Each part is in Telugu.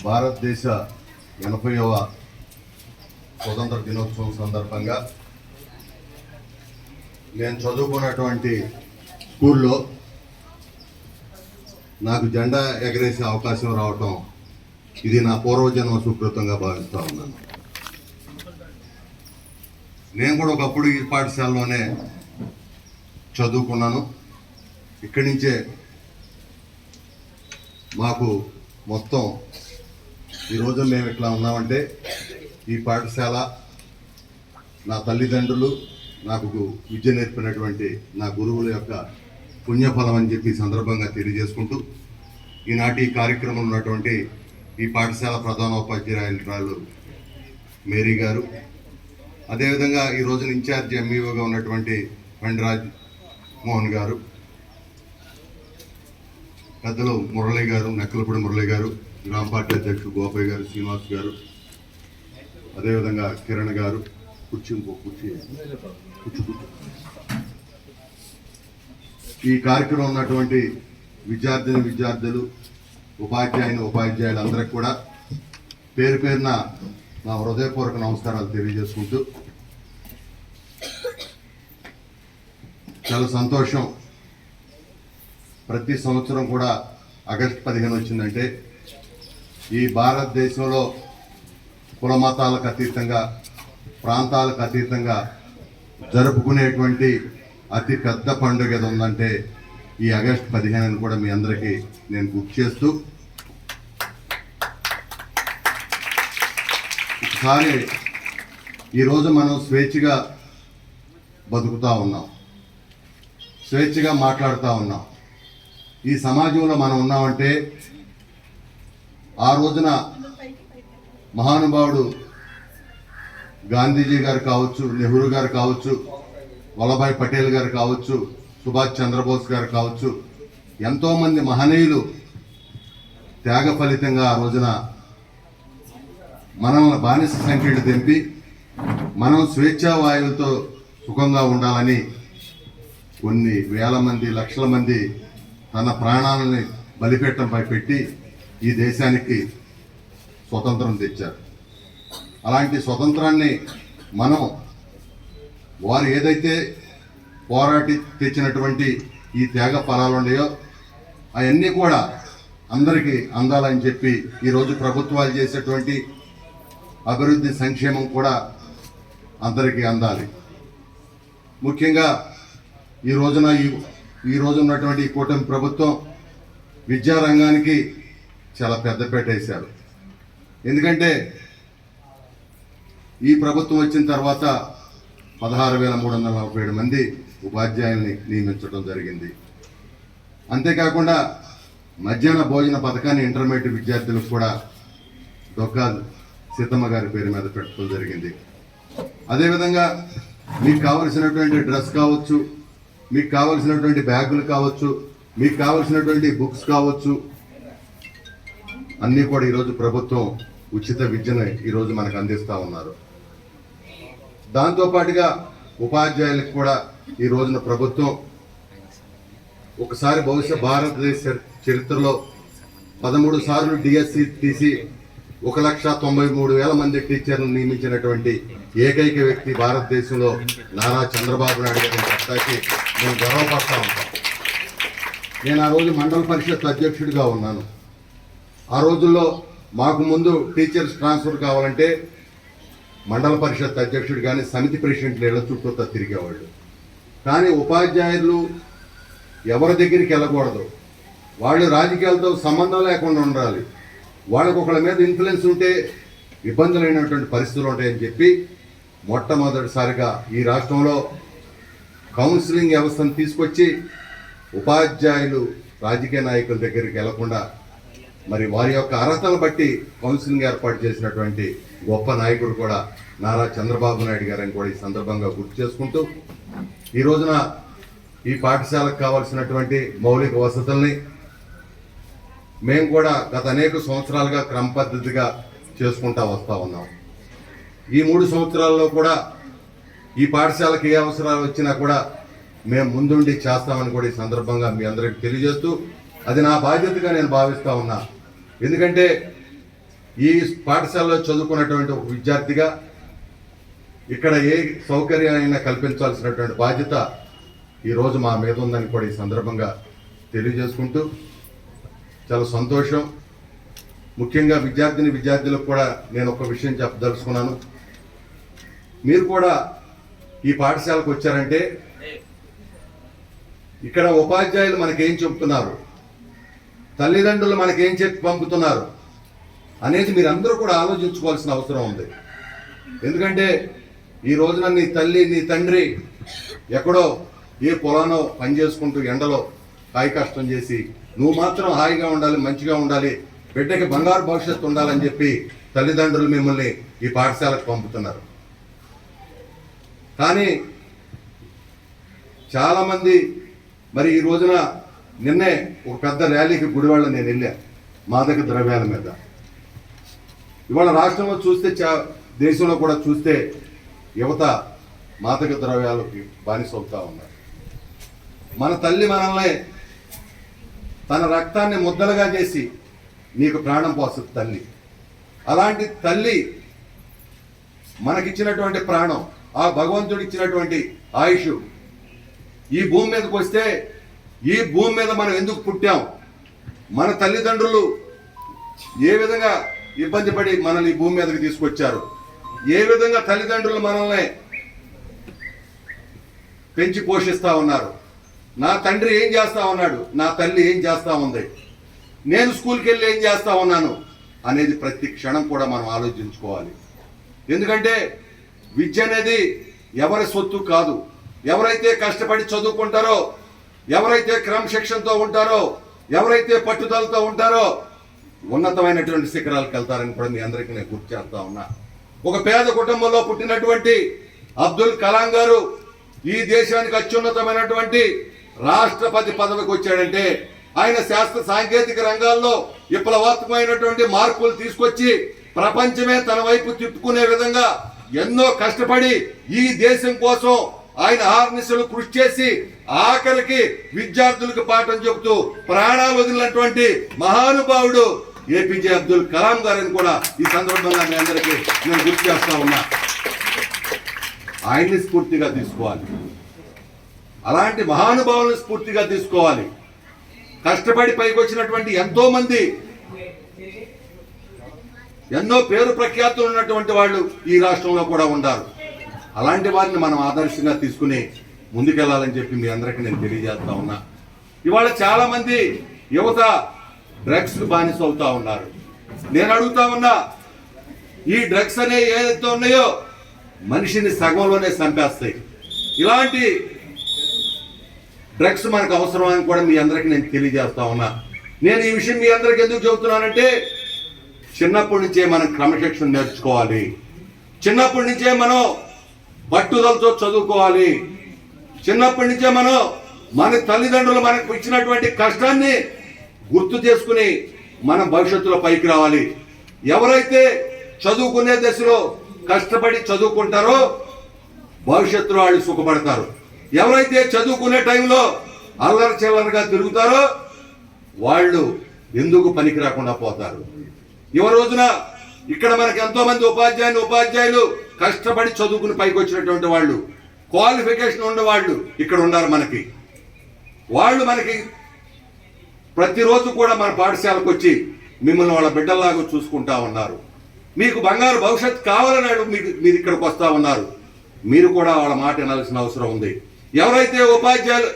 భారతదేశ 80వ స్వతంత్ర దినోత్సవం సందర్భంగా నేను చదువుకున్నటువంటి స్కూల్లో నాకు జెండా ఎగరేసే అవకాశం రావటం ఇది నా పూర్వజన్మ సుకృతంగా భావిస్తూ ఉన్నాను. నేను కూడా ఒకప్పుడు ఈ పాఠశాలలోనే చదువుకున్నాను. ఇక్కడి నుంచే మాకు మొత్తం ఈరోజు మేము ఇట్లా ఉన్నామంటే ఈ పాఠశాల, నా తల్లిదండ్రులు, నాకు విద్య నేర్పినటువంటి నా గురువుల యొక్క పుణ్యఫలం అని చెప్పి సందర్భంగా తెలియజేసుకుంటూ, ఈనాటి కార్యక్రమంలో ఉన్నటువంటి ఈ పాఠశాల ప్రధానోపాధ్యాయురాలు మేరీ గారు, అదేవిధంగా ఈ రోజున ఇన్ఛార్జ్ ఎంఈఓగా ఉన్నటువంటి పండిరాజ్ మోహన్ గారు, పెద్దలు మురళి గారు, నక్కలపూడి మురళి గారు, గ్రామ పార్టీ అధ్యక్షుడు గోపయ్య గారు, శ్రీనివాస్ గారు, అదేవిధంగా కిరణ్ గారు, ఈ కార్యక్రమం ఉన్నటువంటి విద్యార్థులు, ఉపాధ్యాయులు అందరికి కూడా పేరు పేరున నా హృదయపూర్వక నమస్కారాలు తెలియజేసుకుంటూ, చాలా సంతోషం. ప్రతి సంవత్సరం కూడా ఆగస్టు 15 వచ్చిందంటే ఈ భారతదేశంలో కుల మతాలకు అతీతంగా, ప్రాంతాలకు అతీతంగా జరుపుకునేటువంటి అతి పెద్ద పండుగ ఏది ఉందంటే ఈ ఆగస్టు 15 కూడా మీ అందరికీ నేను గుర్తు చేస్తూ, ఒకసారి ఈరోజు మనం స్వేచ్ఛగా బతుకుతూ ఉన్నాం, స్వేచ్ఛగా మాట్లాడుతూ ఉన్నాం. ఈ సమాజంలో మనం ఉన్నామంటే ఆ రోజున మహానుభావుడు గాంధీజీ గారు కావచ్చు, నెహ్రూ గారు కావచ్చు, వల్లభాయ్ పటేల్ గారు కావచ్చు, సుభాష్ చంద్రబోస్ గారు కావచ్చు, ఎంతోమంది మహనీయులు త్యాగ ఫలితంగా ఆ రోజున మనల్ని బానిస సంఖ్యలు తెంపి మనం స్వేచ్ఛా వాయువులతో సుఖంగా ఉండాలని కొన్ని వేల మంది, లక్షల మంది తన ప్రాణాలని బలిపీఠంపై పెట్టి ఈ దేశానికి స్వతంత్రం తెచ్చారు. అలాంటి స్వతంత్రాన్ని మనం వారు ఏదైతే పోరాటి తెచ్చినటువంటి ఈ త్యాగ ఫలాలు ఉన్నాయో అవన్నీ కూడా అందరికీ అందాలని చెప్పి ఈరోజు ప్రభుత్వాలు చేసేటువంటి అభివృద్ధి, సంక్షేమం కూడా అందరికీ అందాలి. ముఖ్యంగా ఈ రోజు ఉన్నటువంటి ఈ కూటమి ప్రభుత్వం విద్యారంగానికి చాలా పెద్దపీట వేశారు. ఎందుకంటే ఈ ప్రభుత్వం వచ్చిన తర్వాత 16,347 మంది ఉపాధ్యాయుల్ని నియమించడం జరిగింది. అంతేకాకుండా మధ్యాహ్న భోజన పథకాన్ని ఇంటర్మీడియట్ విద్యార్థులకు కూడా డొక్కా సీతమ్మ గారి పేరు మీద పెట్టడం జరిగింది. అదేవిధంగా మీకు కావలసినటువంటి డ్రెస్ కావచ్చు, మీకు కావలసినటువంటి బ్యాగులు కావచ్చు, మీకు కావలసినటువంటి బుక్స్ కావచ్చు, అన్నీ కూడా ఈరోజు ప్రభుత్వం ఉచిత విద్యను ఈరోజు మనకు అందిస్తూ ఉన్నారు. దాంతోపాటుగా ఉపాధ్యాయులకు కూడా ఈ రోజున ప్రభుత్వం ఒకసారి బహుశా భారతదేశ చరిత్రలో 13 సార్లు డిఎస్సి తీసి 1,93,000 మంది టీచర్లను నియమించినటువంటి ఏకైక వ్యక్తి భారతదేశంలో నారా చంద్రబాబు నాయుడు గారిని చెప్పడానికి నేను గర్వపడతా ఉంటాను. నేను ఆ రోజు మండల పరిషత్ అధ్యక్షుడిగా ఉన్నాను. ఆ రోజుల్లో మాకు ముందు టీచర్స్ ట్రాన్స్ఫర్ కావాలంటే మండల పరిషత్ అధ్యక్షుడు కానీ సమితి ప్రెసిడెంట్లు ఇళ్ల చుట్టూ తిరిగేవాళ్ళు. కానీ ఉపాధ్యాయులు ఎవరి దగ్గరికి వెళ్ళకూడదు, వాళ్ళు రాజకీయాలతో సంబంధం లేకుండా ఉండాలి, వాళ్ళకు ఒకళ్ళ మీద ఇన్ఫ్లుయెన్స్ ఉంటే ఇబ్బందులైనటువంటి పరిస్థితులు ఉంటాయని చెప్పి మొట్టమొదటిసారిగా ఈ రాష్ట్రంలో కౌన్సిలింగ్ వ్యవస్థను తీసుకొచ్చి ఉపాధ్యాయులు రాజకీయ నాయకుల దగ్గరికి వెళ్లకుండా మరి వారి యొక్క అర్హతను బట్టి కౌన్సిలింగ్ ఏర్పాటు చేసినటువంటి గొప్ప నాయకుడు కూడా నారా చంద్రబాబు నాయుడు గారని కూడా ఈ సందర్భంగా గుర్తు చేసుకుంటూ, ఈ రోజున ఈ పాఠశాలకు కావాల్సినటువంటి మౌలిక వసతుల్ని మేము కూడా గత అనేక సంవత్సరాలుగా క్రమ పద్ధతిగా చేసుకుంటా వస్తూ ఉన్నాం. ఈ 3 సంవత్సరాల్లో కూడా ఈ పాఠశాలకు ఏ అవసరాలు వచ్చినా కూడా మేము ముందుండి చేస్తామని కూడా ఈ సందర్భంగా మీ అందరికీ తెలియజేస్తూ, అది నా బాధ్యతగా నేను భావిస్తూ ఉన్నా. ఎందుకంటే ఈ పాఠశాలలో చదువుకున్నటువంటి ఒక విద్యార్థిగా ఇక్కడ ఏ సౌకర్యాలైనా కల్పించాల్సినటువంటి బాధ్యత ఈరోజు మా మీద ఉందని కూడా ఈ సందర్భంగా తెలియజేసుకుంటూ చాలా సంతోషం. ముఖ్యంగా విద్యార్థులకు కూడా నేను ఒక విషయం చెప్పదలుచుకున్నాను. మీరు కూడా ఈ పాఠశాలకు వచ్చారంటే ఇక్కడ ఉపాధ్యాయులు మనకేం చెప్తున్నారు, తల్లిదండ్రులు మనకేం చెప్పి పంపుతున్నారు అనేది మీరందరూ కూడా ఆలోచించుకోవాల్సిన అవసరం ఉంది. ఎందుకంటే ఈ రోజున నీ తల్లి నీ తండ్రి ఎక్కడో ఏ పొలానో పని చేసుకుంటూ ఎండలో కాయ కష్టం చేసి నువ్వు మాత్రం హాయిగా ఉండాలి, మంచిగా ఉండాలి, బిడ్డకి బంగారు భవిష్యత్తు ఉండాలని చెప్పి తల్లిదండ్రులు మిమ్మల్ని ఈ పాఠశాలకు పంపుతున్నారు. కానీ చాలామంది మరి ఈ రోజున నిన్నే ఒక పెద్ద ర్యాలీకి గుడివాళ్ళ నేను వెళ్ళా మాదక ద్రవ్యాల మీద. ఇవాళ రాష్ట్రంలో చూస్తే దేశంలో కూడా చూస్తే యువత మాదక ద్రవ్యాలకి బానిస అవుతా ఉన్నారు. మన తల్లి మనల్ని తన రక్తాన్ని ముద్దలుగా చేసి నీకు ప్రాణం పోస్తుంది తల్లి. అలాంటి తల్లి మనకిచ్చినటువంటి ప్రాణం, ఆ భగవంతుడు ఇచ్చినటువంటి ఆయుష్, ఈ భూమి మీదకి వస్తే ఈ భూమి మీద మనం ఎందుకు పుట్టాం, మన తల్లిదండ్రులు ఏ విధంగా ఇబ్బంది పడి మనల్ని ఈ భూమి మీదకి తీసుకొచ్చారు, ఏ విధంగా తల్లిదండ్రులు మనల్ని పెంచి పోషిస్తా ఉన్నారు, నా తండ్రి ఏం చేస్తా ఉన్నాడు, నా తల్లి ఏం చేస్తా ఉంది, నేను స్కూల్కి వెళ్ళి ఏం చేస్తా ఉన్నాను అనేది ప్రతి క్షణం కూడా మనం ఆలోచించుకోవాలి. ఎందుకంటే విద్య అనేది ఎవరి సొత్తు కాదు. ఎవరైతే కష్టపడి చదువుకుంటారో, ఎవరైతే క్రమశిక్షణతో ఉంటారో, ఎవరైతే పట్టుదలతో ఉంటారో ఉన్నతమైనటువంటి శిఖరాలకు వెళ్తారని కూడా మీ అందరికీ నేను గుర్తు చేస్తా ఉన్నా. ఒక పేద కుటుంబంలో పుట్టినటువంటి అబ్దుల్ కలాం గారు ఈ దేశానికి అత్యున్నతమైనటువంటి రాష్ట్రపతి పదవికి వచ్చాడంటే ఆయన శాస్త్ర సాంకేతిక రంగాల్లో విప్లవాత్మకమైనటువంటి మార్పులు తీసుకొచ్చి ప్రపంచమే తన వైపు తిప్పుకునే విధంగా ఎన్నో కష్టపడి ఈ దేశం కోసం ఆయన ఆర్నిశలు కృషి చేసి ఆఖరికి విద్యార్థులకు పాఠం చెబుతూ ప్రాణాలు వదిలినటువంటి మహానుభావుడు ఏపీజే అబ్దుల్ కలాం గారిని కూడా ఈ సందర్భంగా మీ అందరికీ నేను గుర్తు చేస్తా ఉన్నా. ఆయన్ని స్ఫూర్తిగా తీసుకోవాలి, అలాంటి మహానుభావులను స్ఫూర్తిగా తీసుకోవాలి. కష్టపడి పైకి వచ్చినటువంటి ఎంతో మంది, ఎన్నో పేరు ప్రఖ్యాతులు ఉన్నటువంటి వాళ్ళు ఈ రాష్ట్రంలో కూడా ఉన్నారు. అలాంటి వారిని మనం ఆదర్శంగా తీసుకుని ముందుకెళ్లాలని చెప్పి మీ అందరికీ నేను తెలియజేస్తా ఉన్నా. ఇవాళ చాలా మంది యువత డ్రగ్స్ బానిస అవుతా ఉన్నారు. నేను అడుగుతా ఉన్నా, ఈ డ్రగ్స్ అనే ఏదైతే ఉన్నాయో మనిషిని సగంలోనే చంపేస్తాయి. ఇలాంటి డ్రగ్స్ మనకు అవసరం అని కూడా మీ అందరికీ నేను తెలియజేస్తా ఉన్నా. నేను ఈ విషయం మీ అందరికి ఎందుకు చెబుతున్నానంటే చిన్నప్పటి నుంచే మనం క్రమశిక్షణ నేర్చుకోవాలి, చిన్నప్పటి నుంచే మనం పట్టుదలతో చదువుకోవాలి, చిన్నప్పటి నుంచే మనం మన తల్లిదండ్రులు మనకు ఇచ్చినటువంటి కష్టాన్ని గుర్తు చేసుకుని మనం భవిష్యత్తులో పైకి రావాలి. ఎవరైతే చదువుకునే దశలో కష్టపడి చదువుకుంటారో భవిష్యత్తులో వాళ్ళు సుఖపడతారు. ఎవరైతే చదువుకునే టైంలో అల్లరి చిల్లరగా తిరుగుతారో వాళ్ళు ఎందుకు పనికి రాకుండా పోతారు. ఈ రోజున ఇక్కడ మనకి ఎంతో మంది ఉపాధ్యాయులు కష్టపడి చదువుకుని పైకి వచ్చినటువంటి వాళ్ళు, క్వాలిఫికేషన్ ఉన్న వాళ్ళు ఇక్కడ ఉన్నారు. వాళ్ళు మనకి ప్రతిరోజు కూడా మన పాఠశాలకు వచ్చి మిమ్మల్ని వాళ్ళ బిడ్డల్లాగా చూసుకుంటా ఉన్నారు. మీకు బంగారు భవిష్యత్తు కావాలని మీరు ఇక్కడికి వస్తా ఉన్నారు. మీరు కూడా వాళ్ళ మాట వినాల్సిన అవసరం ఉంది. ఎవరైతే ఉపాధ్యాయులు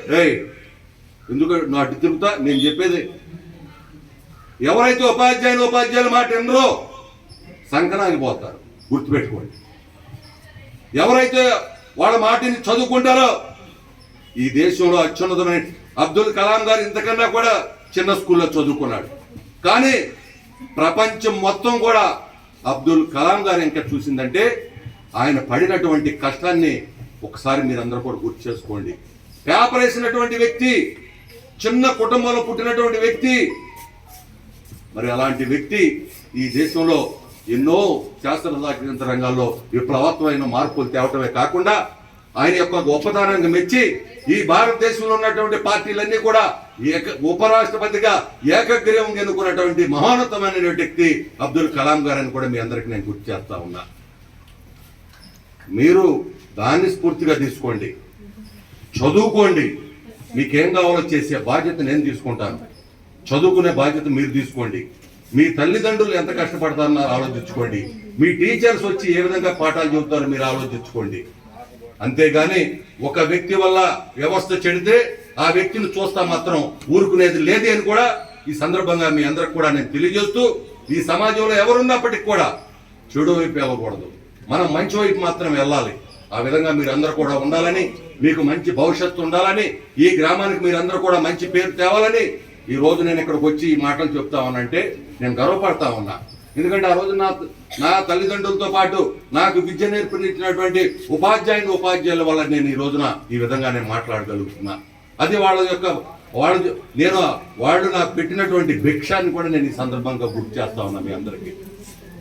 ఎందుకు నా అడ్డు తిరుగుతా నేను చెప్పేది, ఎవరైతే ఉపాధ్యాయుల మాట వినరో సంకనాగిపోతారు, గుర్తుపెట్టుకోండి. ఎవరైతే వాళ్ళ మాటని చదువుకుంటారో, ఈ దేశంలో అత్యున్నతమైన అబ్దుల్ కలాం గారు ఇంతకన్నా కూడా చిన్న స్కూల్లో చదువుకున్నాడు, కానీ ప్రపంచం మొత్తం కూడా అబ్దుల్ కలాం గారు ఇంకా చూసిందంటే ఆయన పడినటువంటి కష్టాన్ని ఒకసారి మీరందరూ కూడా గుర్తు చేసుకోండి. పేపర్ వేసినటువంటి వ్యక్తి, చిన్న కుటుంబంలో పుట్టినటువంటి వ్యక్తి, మరి అలాంటి వ్యక్తి ఈ దేశంలో ఎన్నో శాస్త్ర సాంకేతిక రంగాల్లో విప్లవాత్మకమైన మార్పులు తేవటమే కాకుండా ఆయన యొక్క గొప్పతనాన్ని మెచ్చి ఈ భారతదేశంలో ఉన్నటువంటి పార్టీలన్నీ కూడా ఉపరాష్ట్రపతిగా ఏకగ్రీవం ఎన్నుకున్నటువంటి మహోన్నతమైన వ్యక్తి అబ్దుల్ కలాం గారని కూడా మీ అందరికి నేను గుర్తు చేస్తా ఉన్నా. మీరు దాన్ని స్ఫూర్తిగా తీసుకోండి, చదువుకోండి. మీకేం కావాలో చేసే బాధ్యత నేను తీసుకుంటాను. చదువుకునే బాధ్యత మీరు తీసుకోండి. మీ తల్లిదండ్రులు ఎంత కష్టపడతారో ఆలోచించుకోండి. మీ టీచర్స్ వచ్చి ఏ విధంగా పాఠాలు చెబుతారో మీరు ఆలోచించుకోండి. అంతేగాని ఒక వ్యక్తి వల్ల వ్యవస్థ చెడితే ఆ వ్యక్తిని చూస్తా మాత్రం ఊరుకునేది లేదే అని కూడా ఈ సందర్భంగా మీ అందరికి కూడా నేను తెలియజేస్తూ, ఈ సమాజంలో ఎవరున్నప్పటికీ కూడా చెడు వైపు వెళ్ళకూడదు, మనం మంచి వైపు మాత్రం వెళ్ళాలి. ఆ విధంగా మీరందరూ కూడా ఉండాలని, మీకు మంచి భవిష్యత్తు ఉండాలని, ఈ గ్రామానికి మీరందరూ కూడా మంచి పేరు తేవాలని ఈ రోజు నేను ఇక్కడికి వచ్చి ఈ మాటలు చెప్తా ఉన్నానంటే నేను గర్వపడతా ఉన్నా. ఎందుకంటే ఆ రోజు నా తల్లిదండ్రులతో పాటు నాకు విద్య నేర్పించినటువంటి ఉపాధ్యాయుల వల్ల నేను ఈ రోజున ఈ విధంగా నేను మాట్లాడగలుగుతున్నా. అది వాళ్ళు నాకు పెట్టినటువంటి భిక్షాన్ని కూడా నేను ఈ సందర్భంగా గుర్తు చేస్తా ఉన్నా. మీ అందరికీ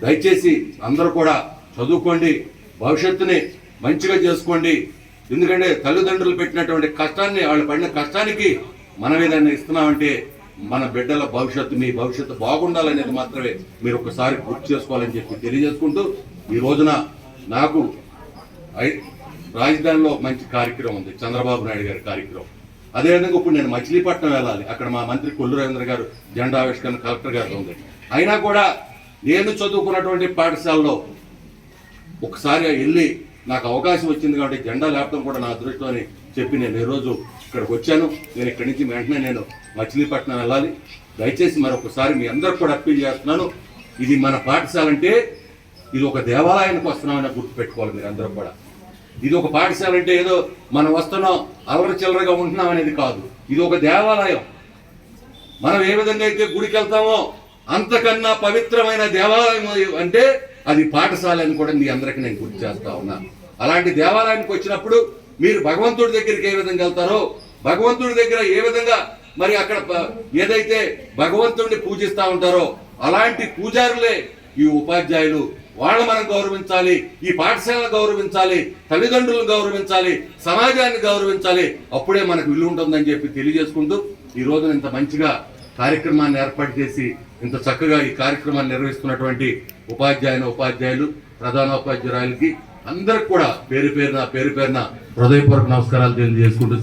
దయచేసి అందరూ కూడా చదువుకోండి, భవిష్యత్తుని మంచిగా చేసుకోండి. ఎందుకంటే తల్లిదండ్రులు పెట్టినటువంటి కష్టాన్ని, వాళ్ళు పడిన కష్టానికి మనం ఏదైనా ఇస్తున్నామంటే మన బిడ్డల భవిష్యత్తు, మీ భవిష్యత్తు బాగుండాలనేది మాత్రమే మీరు ఒకసారి గుర్తు చేసుకోవాలని చెప్పి తెలియజేసుకుంటూ, ఈ రోజున నాకు రాజధానిలో మంచి కార్యక్రమం ఉంది, చంద్రబాబు నాయుడు గారి కార్యక్రమం. అదేవిధంగా ఇప్పుడు నేను మచిలీపట్నం వెళ్ళాలి, అక్కడ మా మంత్రి కొల్లు రవీంద్ర గారు జెండా ఆవిష్కరణ కలెక్టర్ గారు ఉంది. అయినా కూడా నేను చదువుకున్నటువంటి పాఠశాలలో ఒకసారి వెళ్ళి నాకు అవకాశం వచ్చింది కాబట్టి జెండా లేపడం కూడా నా అదృష్టం అని చెప్పి నేను ఈరోజు ఇక్కడికి వచ్చాను. నేను ఇక్కడి నుంచి వెంటనే నేను మచిలీపట్నం వెళ్ళాలి. దయచేసి మరొకసారి మీ అందరికి కూడా అప్పీల్ చేస్తున్నాను, ఇది మన పాఠశాల అంటే ఇది ఒక దేవాలయానికి వస్తున్నామని గుర్తు పెట్టుకోవాలి మీరందరూ కూడా. ఇది ఒక పాఠశాల అంటే ఏదో మనం వస్తున్నాం అల్లరి చిల్లరగా ఉంటున్నాం అనేది కాదు, ఇది ఒక దేవాలయం. మనం ఏ విధంగా అయితే గుడికి వెళ్తామో అంతకన్నా పవిత్రమైన దేవాలయం అంటే అది పాఠశాల అని కూడా మీ అందరికీ నేను గుర్తు చేస్తా ఉన్నా. అలాంటి దేవాలయానికి వచ్చినప్పుడు మీరు భగవంతుడి దగ్గరికి ఏ విధంగా వెళ్తారో, భగవంతుడి దగ్గర ఏ విధంగా మరి అక్కడ ఏదైతే భగవంతుడిని పూజిస్తా ఉంటారో అలాంటి పూజారులే ఈ ఉపాధ్యాయులు. వాళ్ళు మనం గౌరవించాలి, ఈ పాఠశాలను గౌరవించాలి, తల్లిదండ్రులను గౌరవించాలి, సమాజాన్ని గౌరవించాలి. అప్పుడే మనకు విలువ ఉంటుందని చెప్పి తెలియజేసుకుంటూ ఈ రోజున ఇంత మంచిగా కార్యక్రమాన్ని ఏర్పాటు చేసి ఇంత చక్కగా ఈ కార్యక్రమాన్ని నిర్వహిస్తున్నటువంటి ఉపాధ్యాయులు, ప్రధానోపాధ్యాయులకి అందరికి కూడా పేరు పేరున హృదయపూర్వక నమస్కారాలు తెలియజేసుకుంటూ